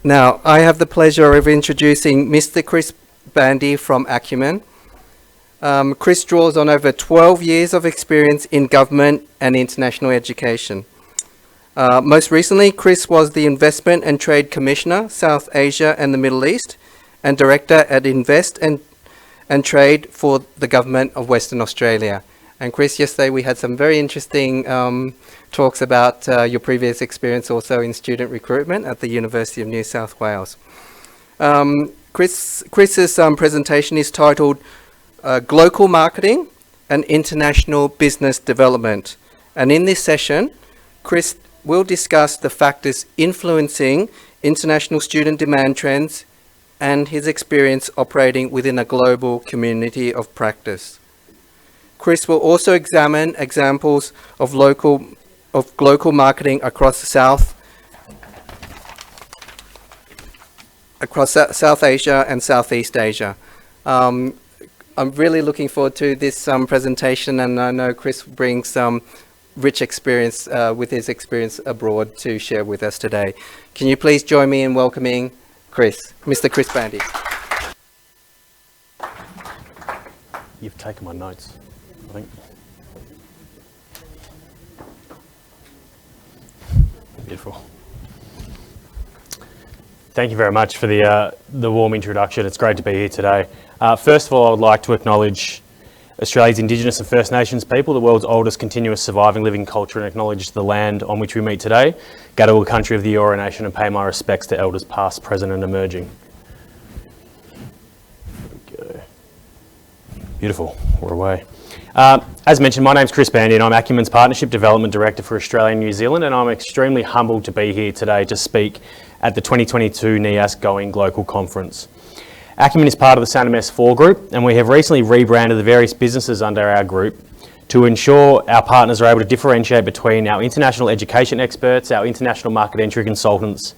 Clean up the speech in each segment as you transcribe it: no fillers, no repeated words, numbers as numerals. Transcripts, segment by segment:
Now, I have the pleasure of introducing Mr. Chris Bandy from Acumen. Chris draws on over 12 years of experience in government and international education. Most recently, Chris was the Investment and Trade Commissioner, South Asia and the Middle East, and Director at Invest and Trade for the Government of Western Australia. And Chris, yesterday we had some very interesting talks about your previous experience also in student recruitment at the University of New South Wales. Chris's presentation is titled Glocal Marketing and International Business Development. And in this session, Chris will discuss the factors influencing international student demand trends and his experience operating within a global community of practice. Chris will also examine examples of glocal marketing across South Asia and Southeast Asia. I'm really looking forward to this presentation, and I know Chris brings some rich experience with his experience abroad to share with us today. Can you please join me in welcoming Chris, Mr. Chris Bandy. You've taken my notes, I think. Beautiful. Thank you very much for the warm introduction. It's great to be here today. First of all, I would like to acknowledge Australia's Indigenous and First Nations people, the world's oldest continuous surviving living culture, and acknowledge the land on which we meet today, Gadigal country of the Eora Nation, and pay my respects to elders past, present and emerging. There we go. Beautiful, we're away. As mentioned, my name's Chris Bandy and I'm Acumen's Partnership Development Director for Australia and New Zealand, and I'm extremely humbled to be here today to speak at the 2022 NEAS Going Glocal Conference. Acumen is part of the SANMS 4 group, and we have recently rebranded the various businesses under our group to ensure our partners are able to differentiate between our international education experts, our international market entry consultants,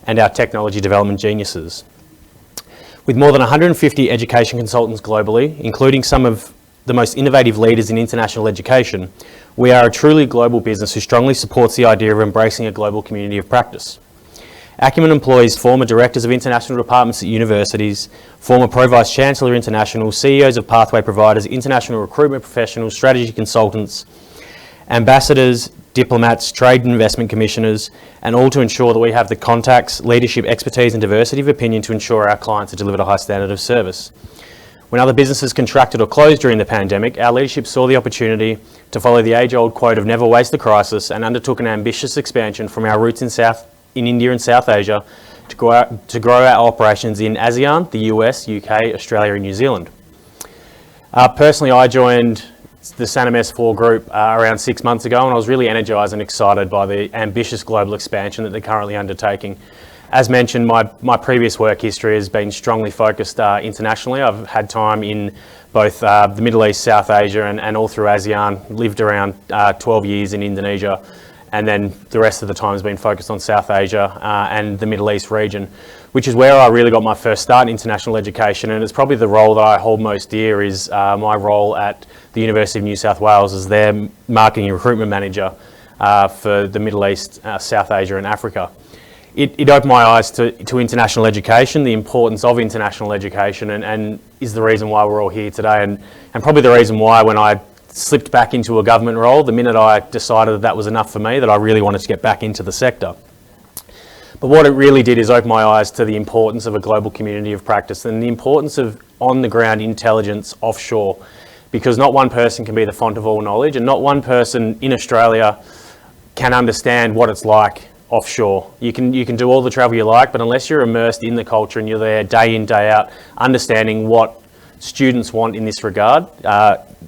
and our technology development geniuses. With more than 150 education consultants globally, including some of the most innovative leaders in international education, we are a truly global business who strongly supports the idea of embracing a global community of practice. Acumen employs former directors of international departments at universities, former Pro-Vice Chancellor International, CEOs of pathway providers, international recruitment professionals, strategy consultants, ambassadors, diplomats, trade and investment commissioners, and all to ensure that we have the contacts, leadership, expertise and diversity of opinion to ensure our clients are delivered a high standard of service. When other businesses contracted or closed during the pandemic, our leadership saw the opportunity to follow the age-old quote of never waste a crisis and undertook an ambitious expansion from our roots in India and South Asia to grow our operations in ASEAN, the US, UK, Australia and New Zealand. Personally, I joined the SANMS 4 group around 6 months ago, and I was really energised and excited by the ambitious global expansion that they're currently undertaking. As mentioned, my previous work history has been strongly focused internationally. I've had time in both the Middle East, South Asia and all through ASEAN, lived around 12 years in Indonesia, and then the rest of the time has been focused on South Asia and the Middle East region, which is where I really got my first start in international education, and it's probably the role that I hold most dear is my role at the University of New South Wales as their marketing and recruitment manager for the Middle East, South Asia and Africa. It opened my eyes to international education, the importance of international education, and is the reason why we're all here today, and probably the reason why when I slipped back into a government role, the minute I decided that was enough for me, that I really wanted to get back into the sector. But what it really did is open my eyes to the importance of a global community of practice and the importance of on-the-ground intelligence offshore, because not one person can be the font of all knowledge, and not one person in Australia can understand what it's like offshore. You can do all the travel you like, but unless you're immersed in the culture and you're there day in, day out, understanding what students want in this regard,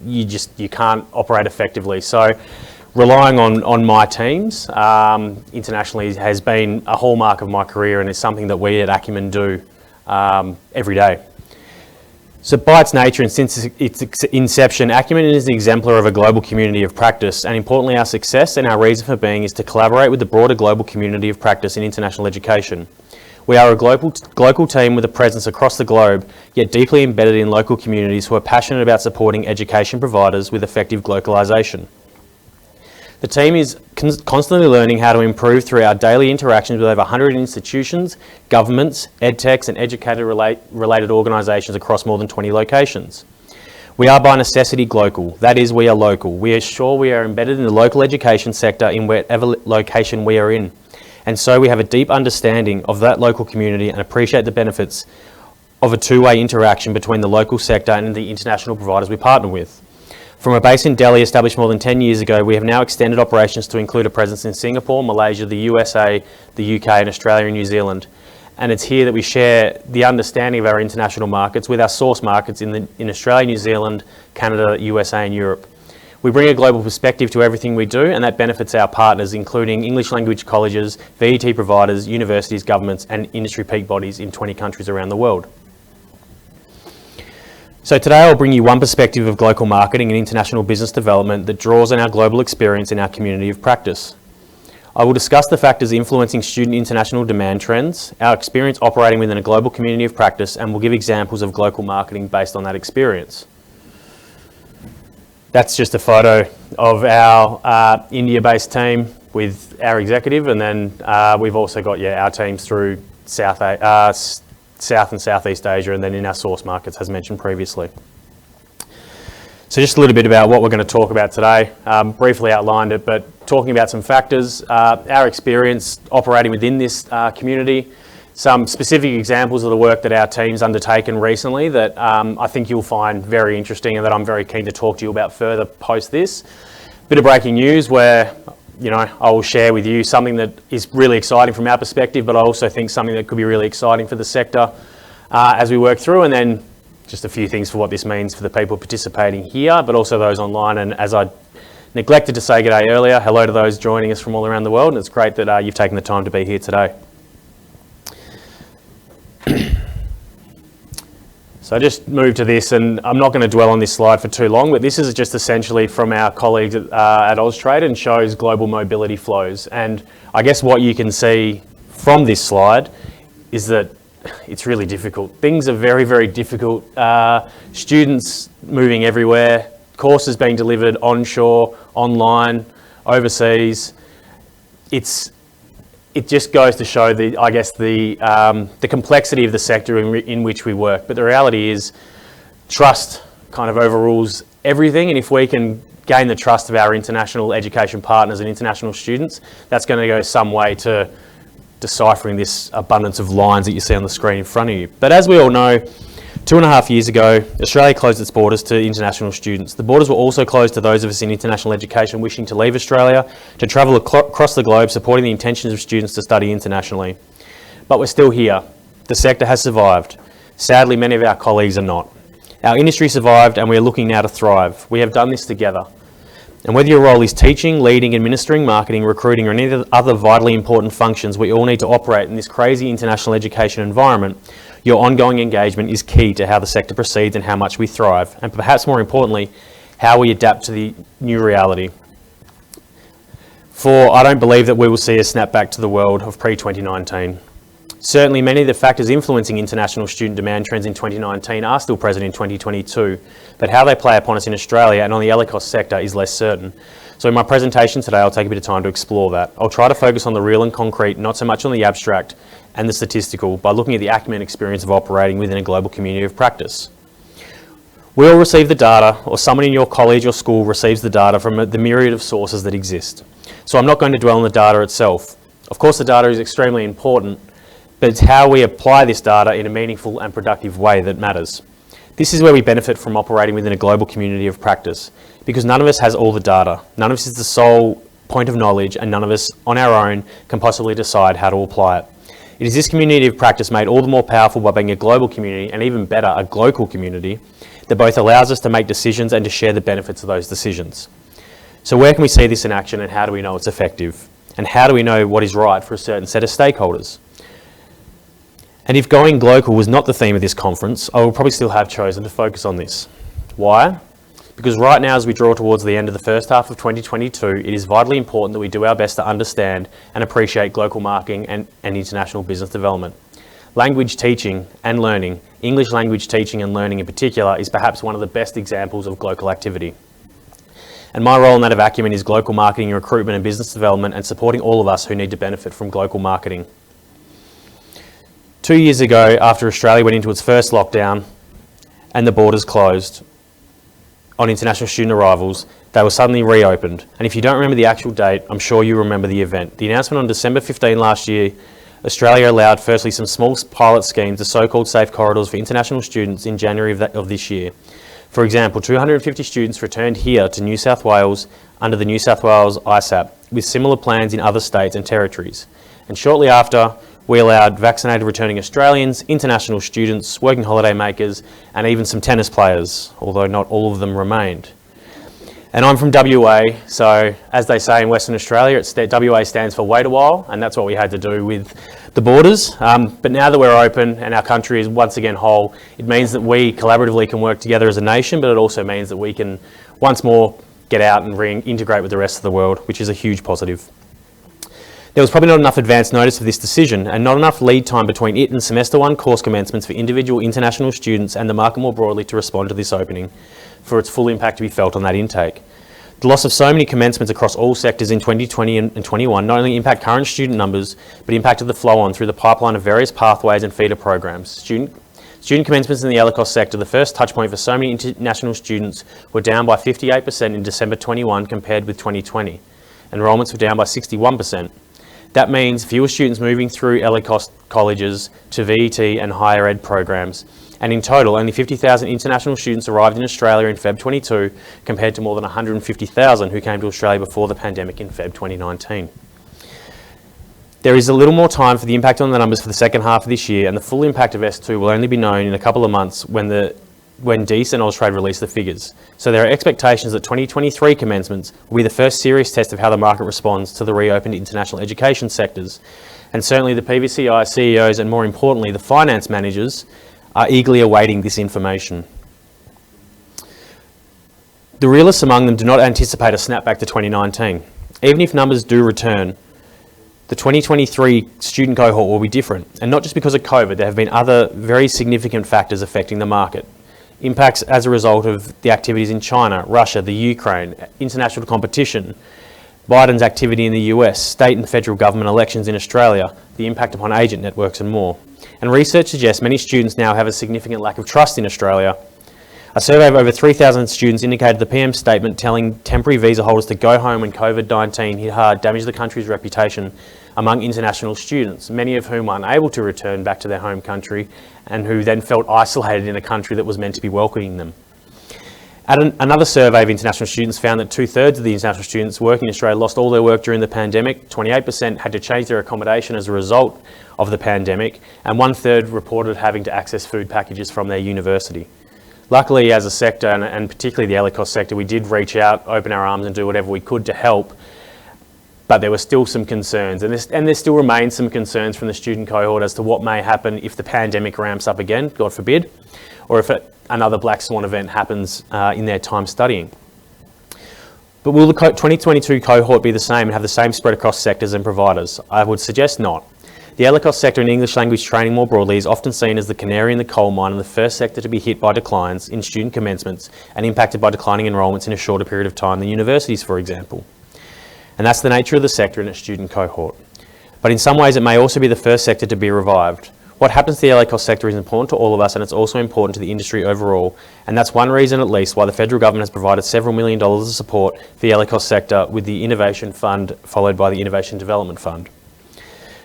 you can't operate effectively. So relying on my teams internationally has been a hallmark of my career, and is something that we at Acumen do every day. So by its nature and since its inception, Acumen is an exemplar of a global community of practice, and importantly our success and our reason for being is to collaborate with the broader global community of practice in international education. We are a global team with a presence across the globe, yet deeply embedded in local communities who are passionate about supporting education providers with effective globalisation. The team is constantly learning how to improve through our daily interactions with over 100 institutions, governments, EdTechs and educator-related organisations across more than 20 locations. We are by necessity Glocal, that is, we are local. We are sure we are embedded in the local education sector in whatever location we are in. And so we have a deep understanding of that local community and appreciate the benefits of a two-way interaction between the local sector and the international providers we partner with. From a base in Delhi established more than 10 years ago, we have now extended operations to include a presence in Singapore, Malaysia, the USA, the UK and Australia and New Zealand. And it's here that we share the understanding of our international markets with our source markets in Australia, New Zealand, Canada, USA and Europe. We bring a global perspective to everything we do, and that benefits our partners, including English language colleges, VET providers, universities, governments and industry peak bodies in 20 countries around the world. So today I'll bring you one perspective of global marketing and international business development that draws on our global experience in our community of practice. I will discuss the factors influencing student international demand trends, our experience operating within a global community of practice, and will give examples of global marketing based on that experience. That's just a photo of our India-based team with our executive, and then we've also got our teams through South and Southeast Asia, and then in our source markets, as mentioned previously. So just a little bit about what we're going to talk about today. Briefly outlined it, but talking about some factors, our experience operating within this community, some specific examples of the work that our team's undertaken recently that I think you'll find very interesting and that I'm very keen to talk to you about further post this. Bit of breaking news where I will share with you something that is really exciting from our perspective, but I also think something that could be really exciting for the sector as we work through, and then just a few things for what this means for the people participating here, but also those online. And as I neglected to say g'day earlier, hello to those joining us from all around the world, and it's great that you've taken the time to be here today. So I just moved to this, and I'm not going to dwell on this slide for too long, but this is just essentially from our colleagues at Austrade and shows global mobility flows. And I guess what you can see from this slide is that it's really difficult. Things are very, very difficult. Students moving everywhere, courses being delivered onshore, online, overseas. It just goes to show the complexity of the sector in which we work. But the reality is trust kind of overrules everything. And if we can gain the trust of our international education partners and international students, that's going to go some way to deciphering this abundance of lines that you see on the screen in front of you. But as we all know, 2.5 years ago, Australia closed its borders to international students. The borders were also closed to those of us in international education wishing to leave Australia, to travel across the globe, supporting the intentions of students to study internationally. But we're still here. The sector has survived. Sadly, many of our colleagues are not. Our industry survived, and we are looking now to thrive. We have done this together. And whether your role is teaching, leading, administering, marketing, recruiting, or any other vitally important functions, we all need to operate in this crazy international education environment. Your ongoing engagement is key to how the sector proceeds and how much we thrive, and perhaps more importantly, how we adapt to the new reality. For I don't believe that we will see a snap back to the world of pre-2019. Certainly many of the factors influencing international student demand trends in 2019 are still present in 2022, but how they play upon us in Australia and on the ELICOS sector is less certain. So in my presentation today, I'll take a bit of time to explore that. I'll try to focus on the real and concrete, not so much on the abstract and the statistical, by looking at the Acumen experience of operating within a global community of practice. We all receive the data, or someone in your college or school receives the data from the myriad of sources that exist. So I'm not going to dwell on the data itself. Of course, the data is extremely important, but it's how we apply this data in a meaningful and productive way that matters. This is where we benefit from operating within a global community of practice, because none of us has all the data, none of us is the sole point of knowledge, and none of us on our own can possibly decide how to apply it. It is this community of practice made all the more powerful by being a global community, and even better, a Glocal community, that both allows us to make decisions and to share the benefits of those decisions. So where can we see this in action, and how do we know it's effective? And how do we know what is right for a certain set of stakeholders? And if going Glocal was not the theme of this conference, I would probably still have chosen to focus on this. Why? Because right now, as we draw towards the end of the first half of 2022, it is vitally important that we do our best to understand and appreciate global marketing and international business development. Language teaching and learning, English language teaching and learning in particular, is perhaps one of the best examples of global activity. And my role in that of Acumen is Glocal marketing, recruitment and business development, and supporting all of us who need to benefit from Glocal marketing. 2 years ago, after Australia went into its first lockdown and the borders closed on international student arrivals, they were suddenly reopened. And if you don't remember the actual date, I'm sure you remember the event. The announcement on December 15 last year, Australia allowed firstly some small pilot schemes, the so-called safe corridors for international students in January of this year. For example, 250 students returned here to New South Wales under the New South Wales ISAP, with similar plans in other states and territories. And shortly after, we allowed vaccinated returning Australians, international students, working holiday makers, and even some tennis players, although not all of them remained. And I'm from WA, so as they say in Western Australia, WA stands for wait a while, and that's what we had to do with the borders. But now that we're open and our country is once again whole, it means that we collaboratively can work together as a nation, but it also means that we can once more get out and reintegrate with the rest of the world, which is a huge positive. There was probably not enough advance notice of this decision and not enough lead time between it and Semester 1 course commencements for individual international students and the market more broadly to respond to this opening for its full impact to be felt on that intake. The loss of so many commencements across all sectors in 2020 and 21 not only impact current student numbers, but impacted the flow on through the pipeline of various pathways and feeder programs. Student commencements in the ELICOS sector, the first touchpoint for so many international students, were down by 58% in December 21 compared with 2020. Enrolments were down by 61%. That means fewer students moving through ELICOS colleges to VET and higher ed programs. And in total, only 50,000 international students arrived in Australia in Feb 22, compared to more than 150,000 who came to Australia before the pandemic in Feb 2019. There is a little more time for the impact on the numbers for the second half of this year, and the full impact of S2 will only be known in a couple of months when DEAS and Austrade release the figures. So there are expectations that 2023 commencements will be the first serious test of how the market responds to the reopened international education sectors. And certainly the PVCI CEOs and more importantly the finance managers are eagerly awaiting this information. The realists among them do not anticipate a snapback to 2019. Even if numbers do return, the 2023 student cohort will be different, and not just because of COVID. There have been other very significant factors affecting the market. Impacts as a result of the activities in China, Russia, the Ukraine, international competition, Biden's activity in the US, state and federal government elections in Australia, the impact upon agent networks and more. And research suggests many students now have a significant lack of trust in Australia. A survey of over 3,000 students indicated the PM's statement telling temporary visa holders to go home when COVID-19 hit hard damaged the country's reputation among international students, many of whom were unable to return back to their home country and who then felt isolated in a country that was meant to be welcoming them. Another survey of international students found that 2/3 of the international students working in Australia lost all their work during the pandemic, 28% had to change their accommodation as a result of the pandemic, and 1/3 reported having to access food packages from their university. Luckily, as a sector, and particularly the ELICOS sector, we did reach out, open our arms and do whatever we could to help, but there were still some concerns, and there still remains some concerns from the student cohort as to what may happen if the pandemic ramps up again, God forbid, or if another black swan event happens in their time studying. But will the 2022 cohort be the same and have the same spread across sectors and providers? I would suggest not. The ELICOS sector in English language training more broadly is often seen as the canary in the coal mine and the first sector to be hit by declines in student commencements and impacted by declining enrolments in a shorter period of time than universities, for example. And that's the nature of the sector in its student cohort. But in some ways it may also be the first sector to be revived. What happens to the ELICOS sector is important to all of us, and it's also important to the industry overall, and that's one reason at least why the federal government has provided several $1 million of support for the ELICOS sector with the Innovation Fund followed by the Innovation Development Fund.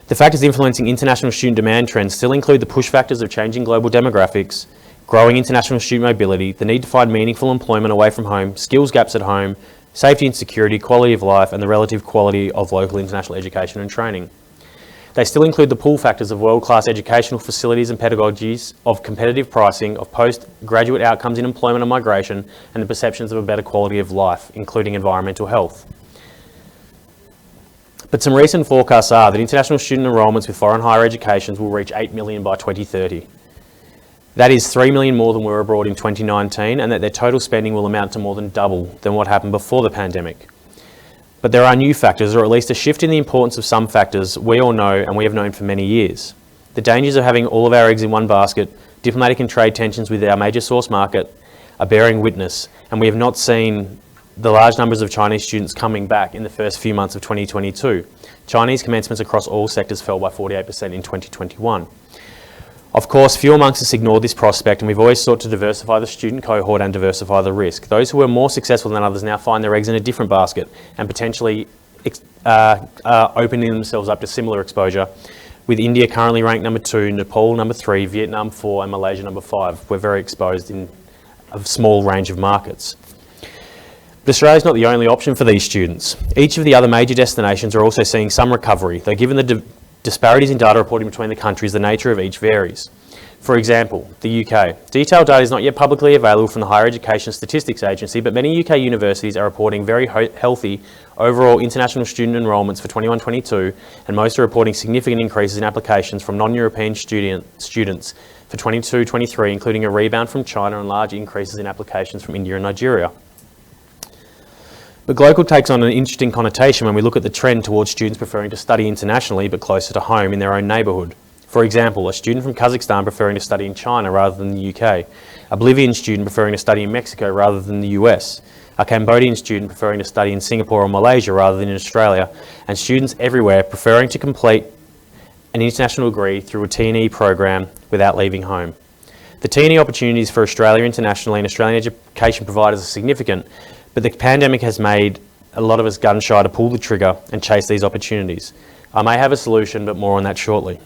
The factors influencing international student demand trends still include the push factors of changing global demographics, growing international student mobility, the need to find meaningful employment away from home, skills gaps at home, safety and security, quality of life, and the relative quality of local international education and training. They still include the pull factors of world-class educational facilities and pedagogies, of competitive pricing, of postgraduate outcomes in employment and migration, and the perceptions of a better quality of life, including environmental health. But some recent forecasts are that international student enrolments with foreign higher educations will reach 8 million by 2030. That is 3 million more than were abroad in 2019, and that their total spending will amount to more than double than what happened before the pandemic. But there are new factors, or at least a shift in the importance of some factors we all know and we have known for many years. The dangers of having all of our eggs in one basket, diplomatic and trade tensions with our major source market are bearing witness, and we have not seen the large numbers of Chinese students coming back in the first few months of 2022. Chinese commencements across all sectors fell by 48% in 2021. Of course, few amongst us ignored this prospect, and we've always sought to diversify the student cohort and diversify the risk. Those who were more successful than others now find their eggs in a different basket and potentially opening themselves up to similar exposure, with India currently ranked number 2, Nepal number 3, Vietnam 4 and Malaysia number 5. We're very exposed in a small range of markets. But Australia is not the only option for these students. Each of the other major destinations are also seeing some recovery, though given the disparities in data reporting between the countries, the nature of each varies. For example, the UK. Detailed data is not yet publicly available from the Higher Education Statistics Agency, but many UK universities are reporting very healthy overall international student enrolments for 21-22, and most are reporting significant increases in applications from non-European students for 22-23, including a rebound from China and large increases in applications from India and Nigeria. But Glocal takes on an interesting connotation when we look at the trend towards students preferring to study internationally but closer to home in their own neighbourhood. For example, a student from Kazakhstan preferring to study in China rather than the UK, a Bolivian student preferring to study in Mexico rather than the US, a Cambodian student preferring to study in Singapore or Malaysia rather than in Australia, and students everywhere preferring to complete an international degree through a T&E program without leaving home. The T&E opportunities for Australia internationally and Australian education providers are significant, but the pandemic has made a lot of us gun shy to pull the trigger and chase these opportunities. I may have a solution, but more on that shortly.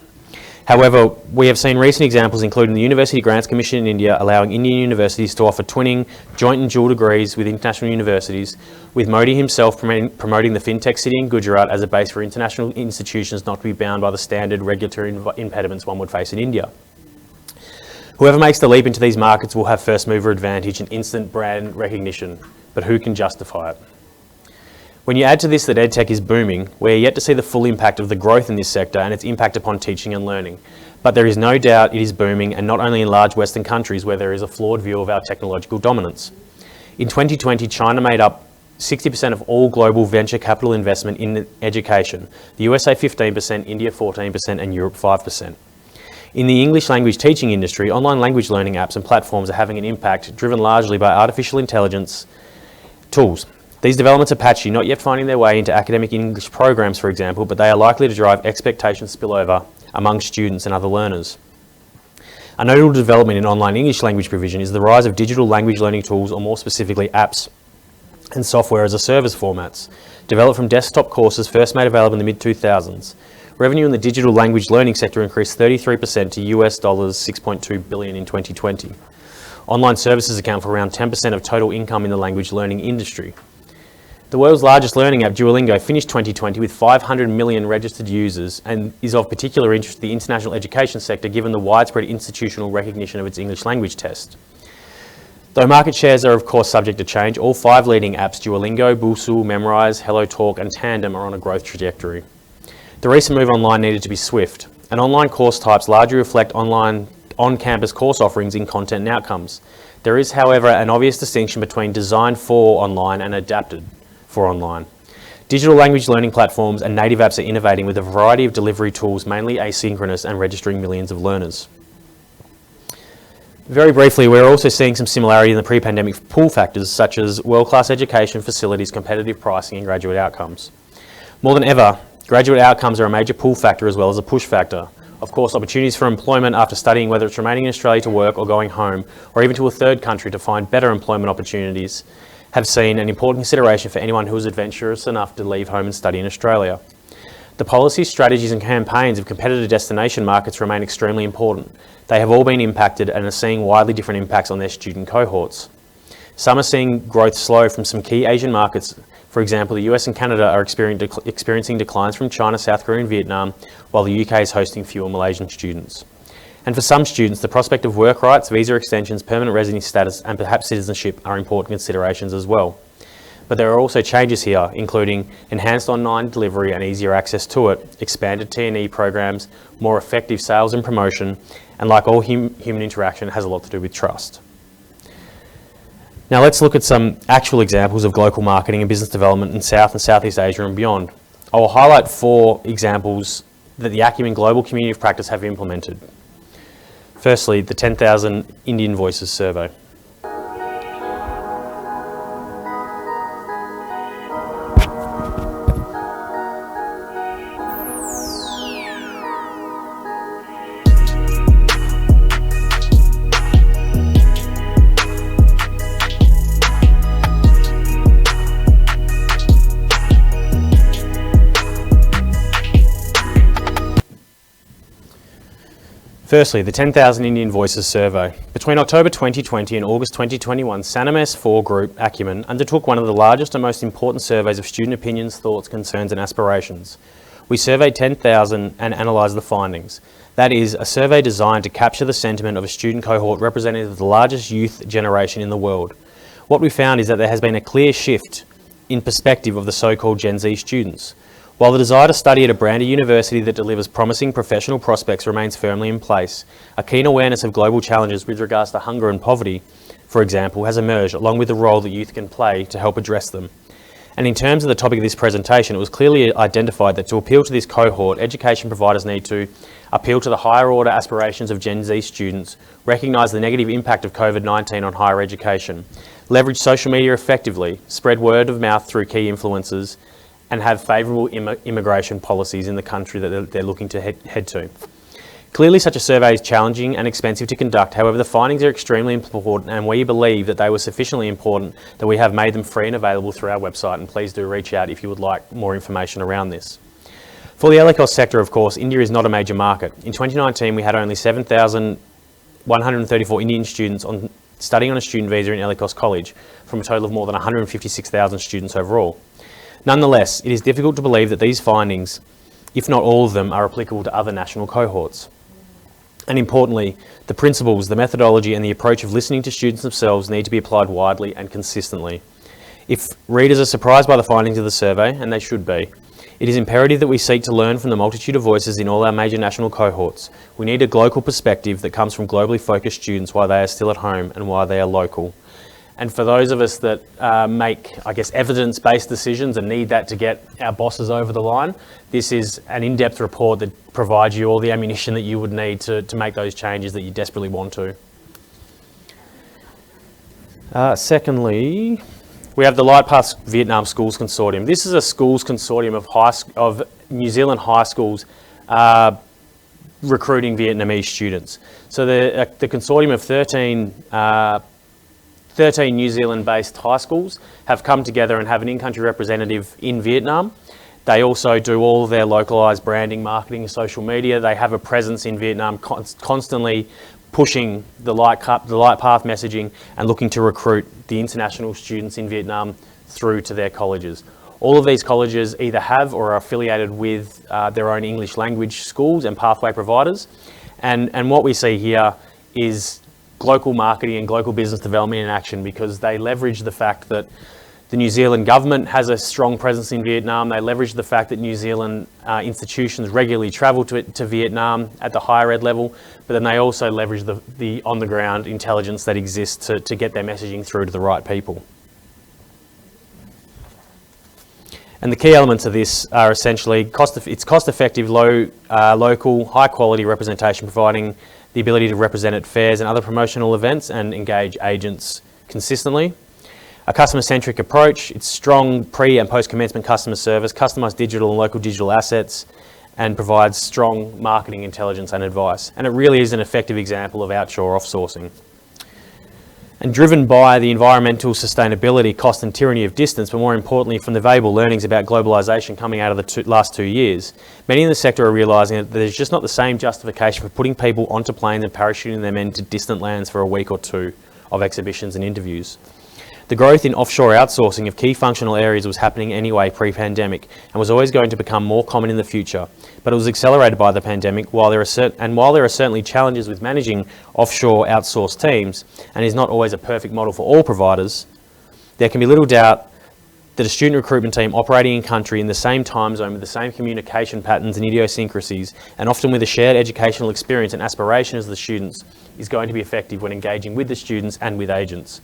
However, we have seen recent examples, including the University Grants Commission in India allowing Indian universities to offer twinning, joint and dual degrees with international universities, with Modi himself promoting the FinTech city in Gujarat as a base for international institutions not to be bound by the standard regulatory impediments one would face in India. Whoever makes the leap into these markets will have first mover advantage and instant brand recognition, but who can justify it? When you add to this that EdTech is booming, we are yet to see the full impact of the growth in this sector and its impact upon teaching and learning. But there is no doubt it is booming, and not only in large Western countries where there is a flawed view of our technological dominance. In 2020, China made up 60% of all global venture capital investment in education, the USA 15%, India 14% and Europe 5%. In the English language teaching industry, online language learning apps and platforms are having an impact driven largely by artificial intelligence tools. These developments are patchy, not yet finding their way into academic English programs, for example, but they are likely to drive expectation spillover among students and other learners. A notable development in online English language provision is the rise of digital language learning tools, or more specifically apps and software as a service formats, developed from desktop courses first made available in the mid-2000s. Revenue in the digital language learning sector increased 33% to US dollars 6.2 billion in 2020. Online services account for around 10% of total income in the language learning industry. The world's largest learning app, Duolingo, finished 2020 with 500 million registered users and is of particular interest to the international education sector given the widespread institutional recognition of its English language test. Though market shares are of course subject to change, all 5 leading apps, Duolingo, Busuu, Memrise, HelloTalk and Tandem, are on a growth trajectory. The recent move online needed to be swift, and online course types largely reflect online on-campus course offerings in content and outcomes. There is, however, an obvious distinction between designed for online and adapted for online. Digital language learning platforms and native apps are innovating with a variety of delivery tools, mainly asynchronous, and registering millions of learners. Very briefly, we're also seeing some similarity in the pre-pandemic pull factors such as world-class education facilities, competitive pricing and graduate outcomes. More than ever, graduate outcomes are a major pull factor as well as a push factor. Of course, opportunities for employment after studying, whether it's remaining in Australia to work or going home, or even to a third country to find better employment opportunities, have seen an important consideration for anyone who is adventurous enough to leave home and study in Australia. The policies, strategies and campaigns of competitor destination markets remain extremely important. They have all been impacted and are seeing widely different impacts on their student cohorts. Some are seeing growth slow from some key Asian markets. For example, the US and Canada are experiencing declines from China, South Korea and Vietnam, while the UK is hosting fewer Malaysian students. And for some students, the prospect of work rights, visa extensions, permanent residency status and perhaps citizenship are important considerations as well. But there are also changes here, including enhanced online delivery and easier access to it, expanded T&E programs, more effective sales and promotion, and like all human interaction, it has a lot to do with trust. Now let's look at some actual examples of Glocal marketing and business development in South and Southeast Asia and beyond. I will highlight 4 examples that the Acumen Global Community of Practice have implemented. Firstly, the 10,000 Indian Voices survey. Firstly, the 10,000 Indian Voices survey. Between October 2020 and August 2021, Sanam's 4 group, Acumen, undertook one of the largest and most important surveys of student opinions, thoughts, concerns and aspirations. We surveyed 10,000 and analysed the findings. That is, a survey designed to capture the sentiment of a student cohort representative of the largest youth generation in the world. What we found is that there has been a clear shift in perspective of the so-called Gen Z students. While the desire to study at a Bandy university that delivers promising professional prospects remains firmly in place, a keen awareness of global challenges with regards to hunger and poverty, for example, has emerged, along with the role that youth can play to help address them. And in terms of the topic of this presentation, it was clearly identified that to appeal to this cohort, education providers need to appeal to the higher order aspirations of Gen Z students, recognise the negative impact of COVID-19 on higher education, leverage social media effectively, spread word of mouth through key influencers, and have favourable immigration policies in the country that they're looking to head to. Clearly, such a survey is challenging and expensive to conduct. However, the findings are extremely important, and we believe that they were sufficiently important that we have made them free and available through our website, and please do reach out if you would like more information around this. For the LECOS sector, of course, India is not a major market. In 2019, we had only 7,134 Indian students studying on a student visa in LECOS College, from a total of more than 156,000 students overall. Nonetheless, it is difficult to believe that these findings, if not all of them, are applicable to other national cohorts. And importantly, the principles, the methodology and the approach of listening to students themselves need to be applied widely and consistently. If readers are surprised by the findings of the survey, and they should be, it is imperative that we seek to learn from the multitude of voices in all our major national cohorts. We need a global perspective that comes from globally focused students while they are still at home and while they are local. And for those of us that make, evidence-based decisions and need that to get our bosses over the line, this is an in-depth report that provides you all the ammunition that you would need to make those changes that you desperately want to. Secondly, we have the LightPath Vietnam Schools Consortium. This is a schools consortium of New Zealand high schools recruiting Vietnamese students. So the consortium of 13 New Zealand-based high schools have come together and have an in-country representative in Vietnam. They also do all of their localised branding, marketing, social media. They have a presence in Vietnam, constantly pushing the LightPath messaging and looking to recruit the international students in Vietnam through to their colleges. All of these colleges either have or are affiliated with their own English language schools and pathway providers. And what we see here is local marketing and local business development in action, because they leverage the fact that the New Zealand government has a strong presence in Vietnam. They leverage the fact that New Zealand institutions regularly travel to Vietnam at the higher ed level, but then they also leverage the on-the-ground intelligence that exists to get their messaging through to the right people. And the key elements of this are essentially cost-effective, local, high-quality representation, providing the ability to represent at fairs and other promotional events and engage agents consistently. A customer-centric approach, it's strong pre- and post-commencement customer service, customised digital and local digital assets, and provides strong marketing intelligence and advice. And it really is an effective example of outshore offsourcing. And driven by the environmental sustainability, cost and tyranny of distance, but more importantly from the valuable learnings about globalisation coming out of the last 2 years, many in the sector are realising that there's just not the same justification for putting people onto planes and parachuting them into distant lands for a week or two of exhibitions and interviews. The growth in offshore outsourcing of key functional areas was happening anyway pre-pandemic and was always going to become more common in the future, but it was accelerated by the pandemic. While there are certainly challenges with managing offshore outsourced teams and is not always a perfect model for all providers, there can be little doubt that a student recruitment team operating in country in the same time zone with the same communication patterns and idiosyncrasies, and often with a shared educational experience and aspiration as the students, is going to be effective when engaging with the students and with agents.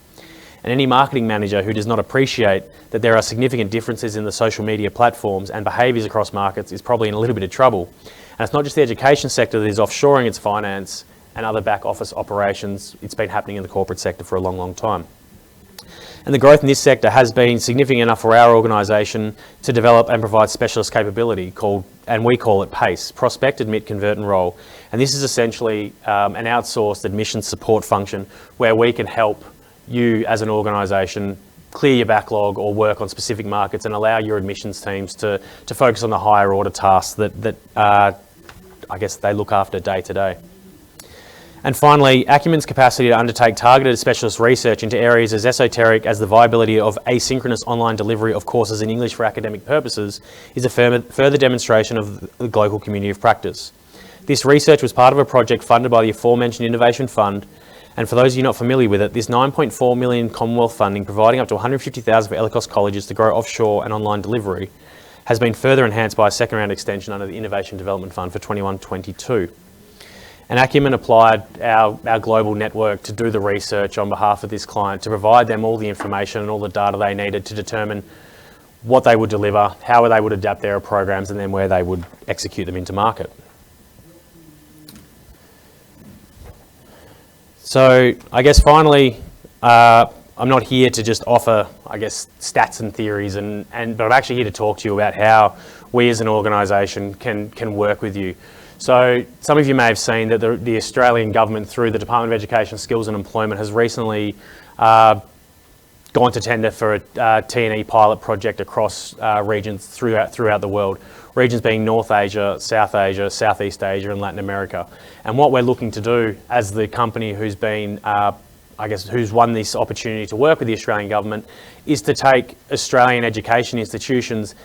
And any marketing manager who does not appreciate that there are significant differences in the social media platforms and behaviours across markets is probably in a little bit of trouble. And it's not just the education sector that is offshoring its finance and other back office operations. It's been happening in the corporate sector for a long, long time. And the growth in this sector has been significant enough for our organisation to develop and provide specialist capability and we call it PACE, Prospect, Admit, Convert and Roll. And this is essentially an outsourced admissions support function where we can help you as an organisation clear your backlog or work on specific markets and allow your admissions teams to focus on the higher order tasks that they look after day to day. And finally, Acumen's capacity to undertake targeted specialist research into areas as esoteric as the viability of asynchronous online delivery of courses in English for academic purposes is a further demonstration of the Glocal community of practice. This research was part of a project funded by the aforementioned Innovation Fund, and for those of you not familiar with it, this $9.4 million Commonwealth funding providing up to $150,000 for EdTechs colleges to grow offshore and online delivery has been further enhanced by a second round extension under the Innovation Development Fund for 21-22. And Acumen applied our global network to do the research on behalf of this client, to provide them all the information and all the data they needed to determine what they would deliver, how they would adapt their programs, and then where they would execute them into market. So I guess finally, I'm not here to just offer, I guess, stats and theories, but I'm actually here to talk to you about how we as an organisation can work with you. So some of you may have seen that the Australian government, through the Department of Education, Skills and Employment, has recently gone to tender for a T&E pilot project across regions throughout the world. Regions being North Asia, Southeast Asia and Latin America. And what we're looking to do as the company who's been, who's won this opportunity to work with the Australian government, is to take Australian education institutions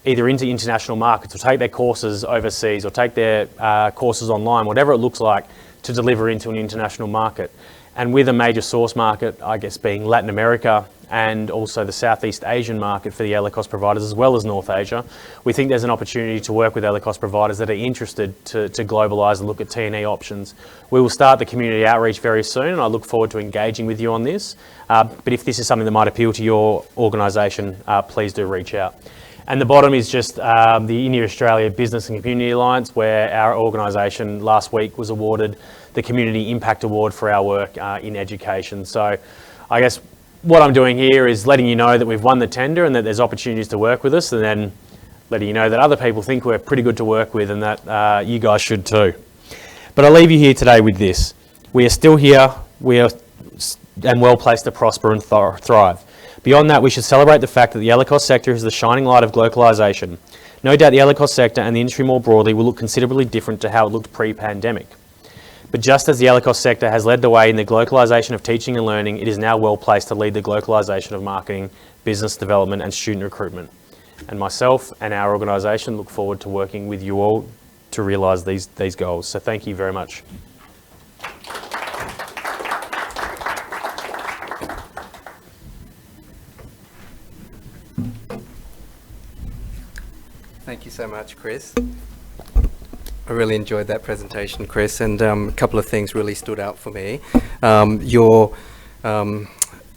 either into international markets, or take their courses overseas, or take their courses online, whatever it looks like, to deliver into an international market. And with a major source market, I guess, being Latin America and also the Southeast Asian market for the EdTechs providers, as well as North Asia, we think there's an opportunity to work with EdTechs providers that are interested to globalise and look at T&E options. We will start the community outreach very soon, and I look forward to engaging with you on this. But if this is something that might appeal to your organisation, please do reach out. And the bottom is just the India Australia Business and Community Alliance, where our organisation last week was awarded the Community Impact Award for our work in education. So I guess what I'm doing here is letting you know that we've won the tender and that there's opportunities to work with us, and then letting you know that other people think we're pretty good to work with, and that you guys should too. But I'll leave you here today with this. We are still here, we are and well placed to prosper and thrive. Beyond that, we should celebrate the fact that the EdTechs sector is the shining light of globalisation. No doubt the EdTechs sector and the industry more broadly will look considerably different to how it looked pre-pandemic. But just as the EdTechs sector has led the way in the globalisation of teaching and learning, it is now well placed to lead the globalisation of marketing, business development and student recruitment. And myself and our organisation look forward to working with you all to realise these goals. So thank you very much. Thank you so much, Chris. I really enjoyed that presentation, Chris, and a couple of things really stood out for me.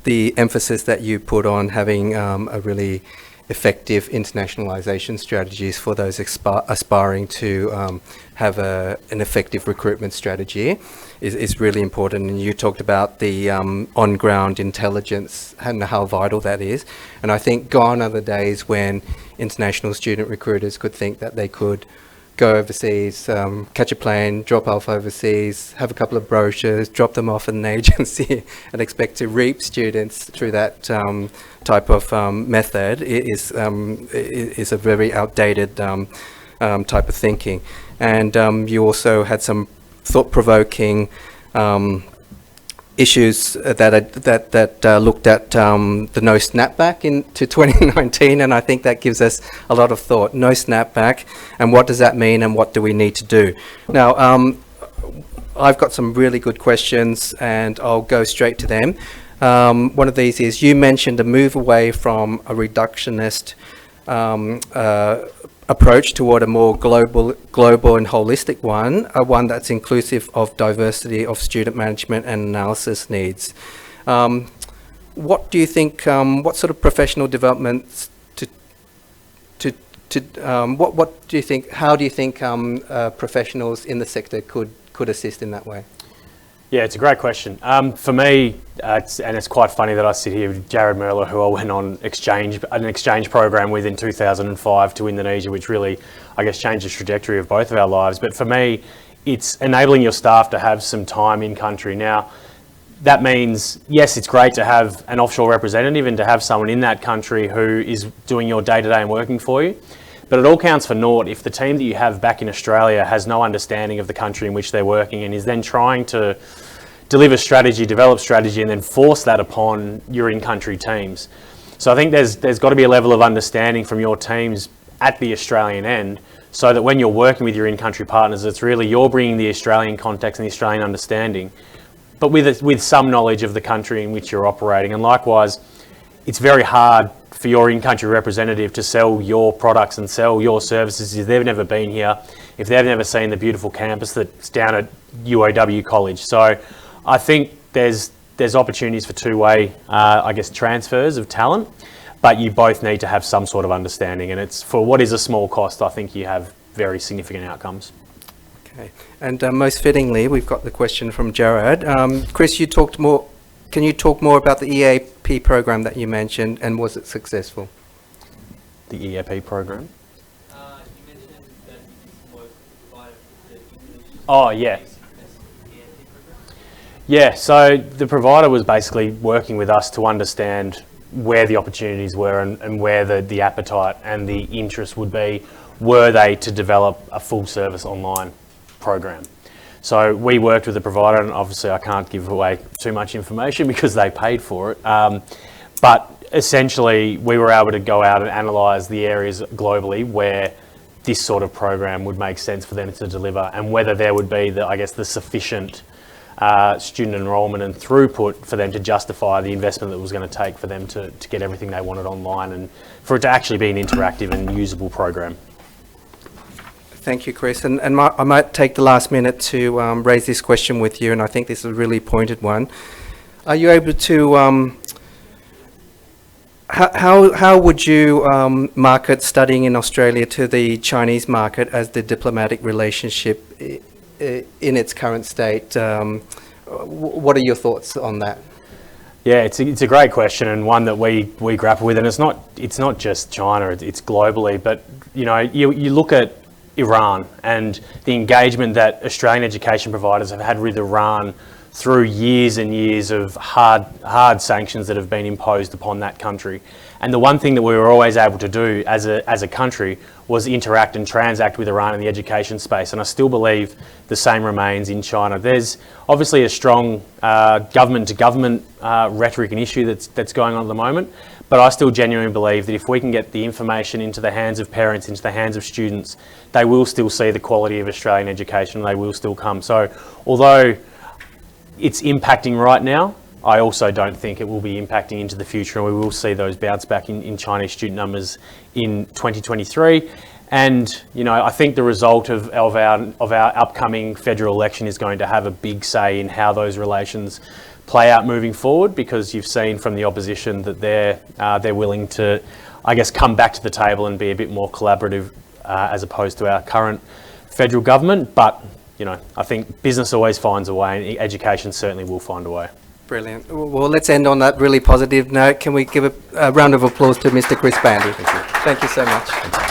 The emphasis that you put on having a really effective internationalisation strategies for those aspiring to have an effective recruitment strategy is really important. And you talked about the on-ground intelligence and how vital that is. And I think gone are the days when international student recruiters could think that they could go overseas, catch a plane, drop off overseas, have a couple of brochures, drop them off at an agency and expect to reap students through that type of method. It is a very outdated type of thinking. And you also had some thought-provoking issues that looked at the no snapback into 2019, and I think that gives us a lot of thought. No snapback, and what does that mean, and what do we need to do? Now, I've got some really good questions, and I'll go straight to them. One of these is, you mentioned a move away from a reductionist approach toward a more global and holistic one that's inclusive of diversity of student management and analysis needs. What do you think? What sort of professional developments what do you think? How do you think professionals in the sector could assist in that way? Yeah, it's a great question. For me, and it's quite funny that I sit here with Jared Merler, who I went on an exchange program with in 2005 to Indonesia, which really, I guess, changed the trajectory of both of our lives. But for me, it's enabling your staff to have some time in country. Now, that means, yes, it's great to have an offshore representative and to have someone in that country who is doing your day-to-day and working for you. But it all counts for naught if the team that you have back in Australia has no understanding of the country in which they're working and is then trying to deliver strategy, develop strategy, and then force that upon your in-country teams. So I think there's got to be a level of understanding from your teams at the Australian end, so that when you're working with your in-country partners, it's really you're bringing the Australian context and the Australian understanding, but with some knowledge of the country in which you're operating. And likewise, it's very hard for your in-country representative to sell your products and sell your services if they've never been here, if they've never seen the beautiful campus that's down at UOW College. So I think there's opportunities for two-way, transfers of talent, but you both need to have some sort of understanding, and it's for what is a small cost, I think you have very significant outcomes. Okay, and most fittingly, we've got the question from Jared. Chris, can you talk more about the EAP program that you mentioned, and was it successful? The EAP program? You mentioned that you was provided the English. Oh, yeah. Yeah, so the provider was basically working with us to understand where the opportunities were and where the appetite and the interest would be, were they to develop a full service online program. So we worked with the provider, and obviously I can't give away too much information because they paid for it, but essentially we were able to go out and analyse the areas globally where this sort of program would make sense for them to deliver, and whether there would be the sufficient student enrolment and throughput for them to justify the investment that was going to take for them to get everything they wanted online, and for it to actually be an interactive and usable program. Thank you, Chris. And I might take the last minute to raise this question with you, and I think this is a really pointed one. Are you able to, how would you market studying in Australia to the Chinese market as the diplomatic relationship in its current state? What are your thoughts on that? Yeah, it's a great question, and one that we grapple with, and it's not just China, it's globally. But you look at Iran and the engagement that Australian education providers have had with Iran through years and years of hard sanctions that have been imposed upon that country. And the one thing that we were always able to do as a country was interact and transact with Iran in the education space. And I still believe the same remains in China. There's obviously a strong government-to-government rhetoric and issue that's going on at the moment. But I still genuinely believe that if we can get the information into the hands of parents, into the hands of students, they will still see the quality of Australian education, and they will still come. So although it's impacting right now, I also don't think it will be impacting into the future, and we will see those bounce back in Chinese student numbers in 2023. And I think the result of our upcoming federal election is going to have a big say in how those relations play out moving forward, because you've seen from the opposition that they're willing to, come back to the table and be a bit more collaborative as opposed to our current federal government. But I think business always finds a way, and education certainly will find a way. Brilliant. Well, let's end on that really positive note. Can we give a round of applause to Mr. Chris Bandy? Thank you so much.